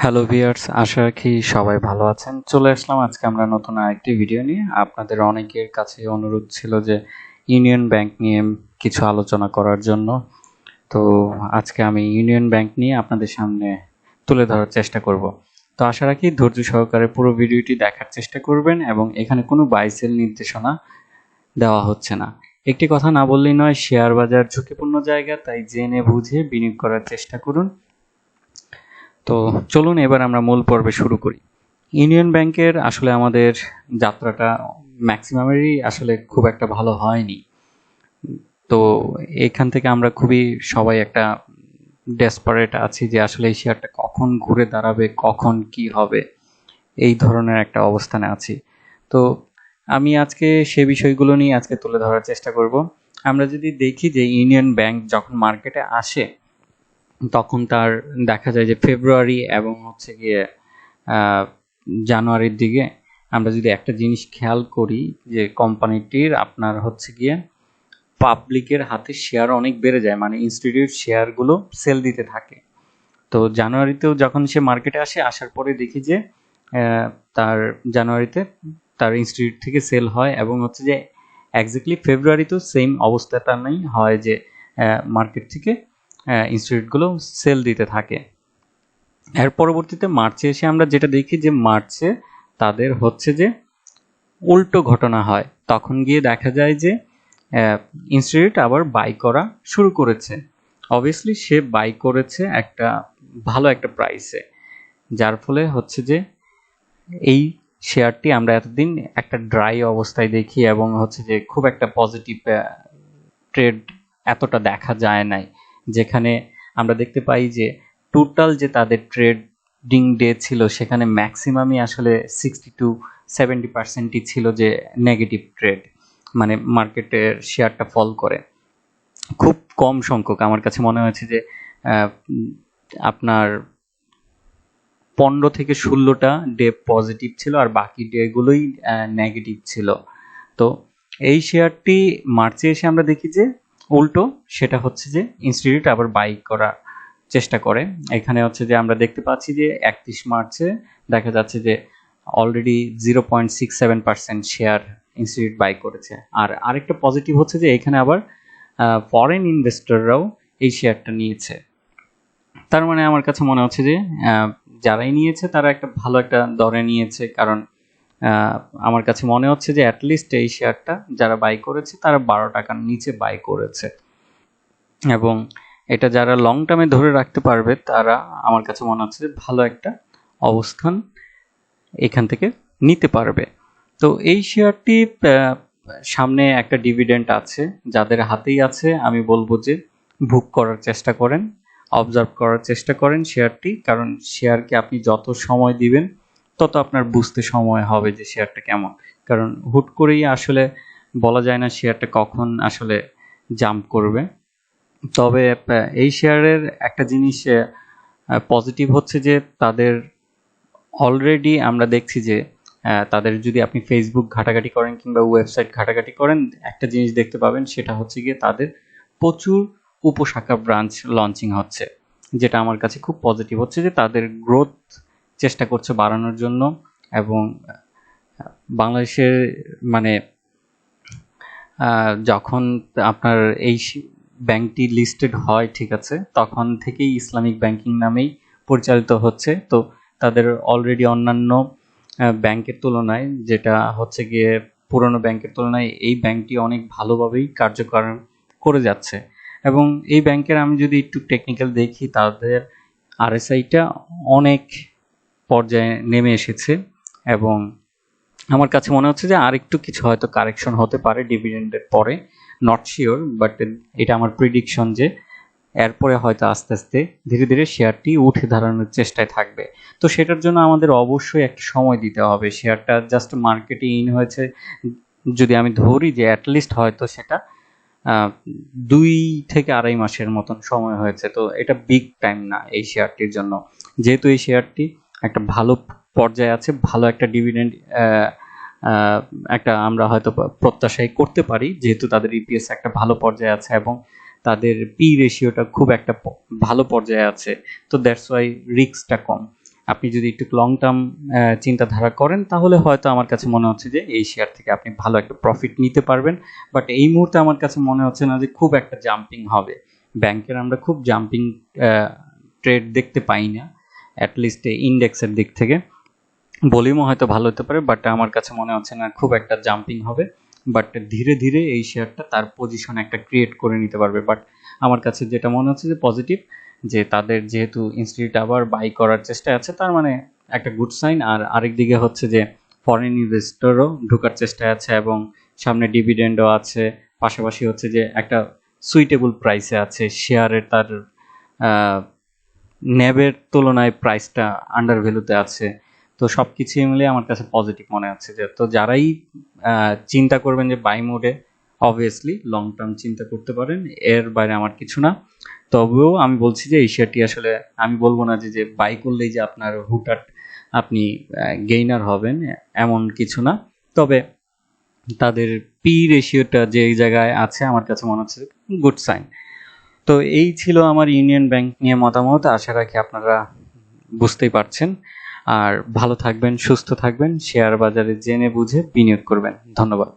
Hello viewers, আশা রাখি সবাই ভালো আছেন। চলে আসলাম আজকে আমরা নতুন আরেকটি ভিডিও নিয়ে। আপনাদের অনেকের কাছে অনুরোধ ছিল যে ইউনিয়ন ব্যাংক নিয়ে কিছু আলোচনা করার জন্য। তো আজকে আমি ইউনিয়ন ব্যাংক নিয়ে আপনাদের সামনে তুলে ধরার চেষ্টা করব। তো আশা রাখি ধৈর্য সহকারে পুরো ভিডিওটি দেখার চেষ্টা করবেন এবং এখানে কোনো বাই সেল নির্দেশনা দেওয়া হচ্ছে না। একটি কথা না বললেই নয়, শেয়ার বাজার ঝুঁকিপূর্ণ জায়গা, তাই জেনে বুঝে বিনিয়োগ করার চেষ্টা করুন। তো চলুন এবার আমরা মূল পর্বে শুরু করি। ইউনিয়ন ব্যাংকের আসলে আমাদের যাত্রাটা ম্যাক্সিমামেরই আসলে খুব একটা ভালো হয়নি। তো এখান থেকে আমরা খুবই সবাই একটা ডেসপারেট আছি যে আসলে এই শেয়ারটা কখন ঘুরে দাঁড়াবে, কখন কি হবে, এই ধরনের একটা অবস্থানে আছি। তো আমি আজকে সে বিষয়গুলো নিয়ে আজকে তুলে ধরার চেষ্টা করব। আমরা যদি দেখি যে ইউনিয়ন ব্যাংক যখন মার্কেটে আসে তখন তার দেখা যায় যে ফেব্রুয়ারি এবং হচ্ছে গিয়ে জানুয়ারির দিকে আমরা যদি একটা জিনিস খেয়াল করি যে কোম্পানিটির আপনার হচ্ছে গিয়ে পাবলিকের হাতে শেয়ার অনেক বেড়ে যায়, মানে ইনস্টিটিউট শেয়ারগুলো সেল দিতে থাকে। তো জানুয়ারিতেও যখন সে মার্কেটে আসে, আসার পরে দেখি যে তার জানুয়ারিতে তার ইনস্টিটিউট থেকে সেল হয় এবং হচ্ছে যে এক্স্যাক্টলি ফেব্রুয়ারিতেও সেম অবস্থাটা নেই হয় যে মার্কেট থেকে ইনস্টিটিউটগুলো সেল দিতে থাকে। এর পরবর্তীতে মার্চে এসে আমরা যেটা দেখি যে মার্চে তাদের হচ্ছে যে উল্টো ঘটনা হয়। তখন গিয়ে দেখা যায় যে ইনস্টিটিউট আবার বাই করা শুরু করেছে। অবভিয়াসলি সে বাই করেছে একটা ভালো একটা প্রাইসে, যার ফলে হচ্ছে যে এই শেয়ারটি আমরা এতদিন একটা ড্রাই অবস্থায় দেখি এবং হচ্ছে যে খুব একটা পজিটিভ ট্রেড এতটা দেখা যায় নাই, যেখানে আমরা দেখতে পাই যে টোটাল যে তাদের ট্রেডিং ডে ছিল সেখানে ম্যাক্সিমামই আসলে 60-70% ছিল যে নেগেটিভ ট্রেড, মানে মার্কেটের শেয়ারটা ফল করে। খুব কম সংখ্যক আমার কাছে মনে হয়েছে যে আপনার 15 থেকে 16টা ডে পজিটিভ ছিল আর বাকি ডেগুলোই নেগেটিভ ছিল। তো এই শেয়ারটি মার্চে এসে আমরা দেখি যে উল্টো সেটা হচ্ছে যে ইনস্টিটিউট আবার বাই করার চেষ্টা করে। এখানে হচ্ছে যে আমরা দেখতে পাচ্ছি যে 31 মার্চে দেখা যাচ্ছে যে অলরেডি 0.67% শেয়ার ইনস্টিটিউট বাই করেছে। আর আরেকটা পজিটিভ হচ্ছে যে এখানে আবার ফরেন ইনভেস্টররাও এই শেয়ারটা নিয়েছে। তার মানে আমার কাছে মনে হচ্ছে যে যারাই নিয়েছে তারা একটা ভালো একটা দরে নিয়েছে, কারণ আমার কাছে মনে হচ্ছে যে অ্যাটলিস্ট এই শেয়ারটা যারা বাই করেছে তারা 12 টাকার নিচে বাই করেছে এবং এটা যারা লং টার্মে ধরে রাখতে পারবে তারা আমার কাছে মনে হচ্ছে যে ভালো একটা অবস্থান এখান থেকে নিতে পারবে। তো এই শেয়ারটি সামনে একটা ডিভিডেন্ড আছে, যাদের হাতেই আছে আমি বলবো যে বুক করার চেষ্টা করেন, অবজার্ভ করার চেষ্টা করেন শেয়ারটি, কারণ শেয়ারকে আপনি যত সময় দিবেন তত আপনার বুঝতে সময় হবে যে শেয়ারটা কেমন। কারণ হুট করেই আসলে বলা যায় না শেয়ারটা কখন আসলে জাম্প করবে। তবে এই শেয়ারের একটা জিনিস পজিটিভ হচ্ছে যে তাদের অলরেডি আমরা দেখছি যে তাদের যদি আপনি ফেসবুক ঘাটাঘাটি করেন কিংবা ওয়েবসাইট ঘাটাঘাটি করেন, একটা জিনিস দেখতে পাবেন, সেটা হচ্ছে গিয়ে তাদের প্রচুর উপশাখা ব্রাঞ্চ লঞ্চিং হচ্ছে, যেটা আমার কাছে খুব পজিটিভ হচ্ছে যে তাদের গ্রোথ চেষ্টা করছে বাড়ানোর জন্য। এবং বাংলাদেশের মানে যখন আপনার এই ব্যাংকটি লিস্টেড হয়, ঠিক আছে, তখন থেকেই ইসলামিক ব্যাংকিং নামেই পরিচালিত হচ্ছে। তো তাদের অলরেডি অন্যান্য ব্যাংকের তুলনায়, যেটা হচ্ছে গিয়ে পুরনো ব্যাংকের তুলনায়, এই ব্যাংকটি অনেক ভালোভাবেই কার্যক্রম করে যাচ্ছে। এবং এই ব্যাংকের আমি যদি একটু টেকনিক্যাল দেখি, তাদের আরএসআইটা অনেক পর্যায়ে নেমে এসেছে এবং আমার কাছে মনে হচ্ছে যে আরেকটু কিছু হয়তো কারেকশন হতে পারে ডিভিডেন্ডের পরে, নট শিওর, বাট এটা আমার প্রিডিকশন যে এরপরে হয়তো আস্তে আস্তে ধীরে ধীরে শেয়ারটি উঠে দাঁড়ানোর চেষ্টায় থাকবে। তো সেটার জন্য আমাদের অবশ্যই একটা সময় দিতে হবে। শেয়ারটা জাস্ট মার্কেটে ইন হয়েছে, যদি আমি ধরি যে অ্যাটলিস্ট হয়তো সেটা 2 থেকে 2.5 মাসের মতন সময় হয়েছে, তো এটা বিগ টাইম না এই শেয়ারটির জন্য। যেহেতু এই শেয়ারটি একটা ভালো পর্যায়ে আছে, ভালো একটা ডিভিডেন্ড একটা আমরা হয়তো প্রত্যাশাই করতে পারি, যেহেতু তাদের ইপিএস একটা ভালো পর্যায়ে আছে এবং তাদের পি রেশিওটা খুব একটা ভালো পর্যায়ে আছে, তো দ্যাটস ওয়াই রিস্কটা কম। আপনি যদি একটু লং টার্ম চিন্তাধারা করেন তাহলে হয়তো আমার কাছে মনে হচ্ছে যে এই শেয়ার থেকে আপনি ভালো একটা প্রফিট নিতে পারবেন। বাট এই মুহূর্তে আমার কাছে মনে হচ্ছে না যে খুব একটা জাম্পিং হবে। ব্যাংকের আমরা খুব জাম্পিং ট্রেড দেখতে পাই না, অ্যাটলিস্ট ইন্ডেক্সের দিক থেকে। ভলিউমও হয়তো ভালো হতে পারে, বাট আমার কাছে মনে হচ্ছে না খুব একটা জাম্পিং হবে। বাট ধীরে ধীরে এই শেয়ারটা তার পজিশন একটা ক্রিয়েট করে নিতে পারবে। বাট আমার কাছে যেটা মনে হচ্ছে যে পজিটিভ, যে তাদের যেহেতু ইনস্টিটিউট আবার বাই করার চেষ্টায় আছে, তার মানে একটা গুড সাইন। আর আরেক দিকে হচ্ছে যে ফরেন ইনভেস্টরও ঢোকার চেষ্টায় আছে এবং সামনে ডিভিডেন্ডও আছে, পাশাপাশি হচ্ছে যে একটা সুইটেবল প্রাইসে আছে শেয়ারের, তার ন্যাবের তুলনায় প্রাইসটা আন্ডার ভ্যালুতে আছে। তো সব কিছুই মিলিয়ে আমার কাছে পজিটিভ মনে হচ্ছে। যে তো যারাই চিন্তা করবেন যে বাই মোডে, অবভিয়াসলি লং টার্ম চিন্তা করতে পারেন, এর বাইরে আমার কিছু না। তবেও আমি বলছি যে এই শেয়ারটি আসলে আমি বলবো না যে বাই করলেই যে আপনার হুটহাট আপনি গেইনার হবেন, এমন কিছু না। তবে তাদের পি রেশিওটা যে জায়গায় আছে আমার কাছে মনে হচ্ছে গুড সাইন। তো এই ছিল আমার ইউনিয়ন ব্যাংক নিয়ে মতামত। আশা রাখি আপনারা বুঝতেই পারছেন। আর ভালো থাকবেন, সুস্থ থাকবেন, শেয়ার বাজারে জেনে বুঝে বিনিয়োগ করবেন। ধন্যবাদ।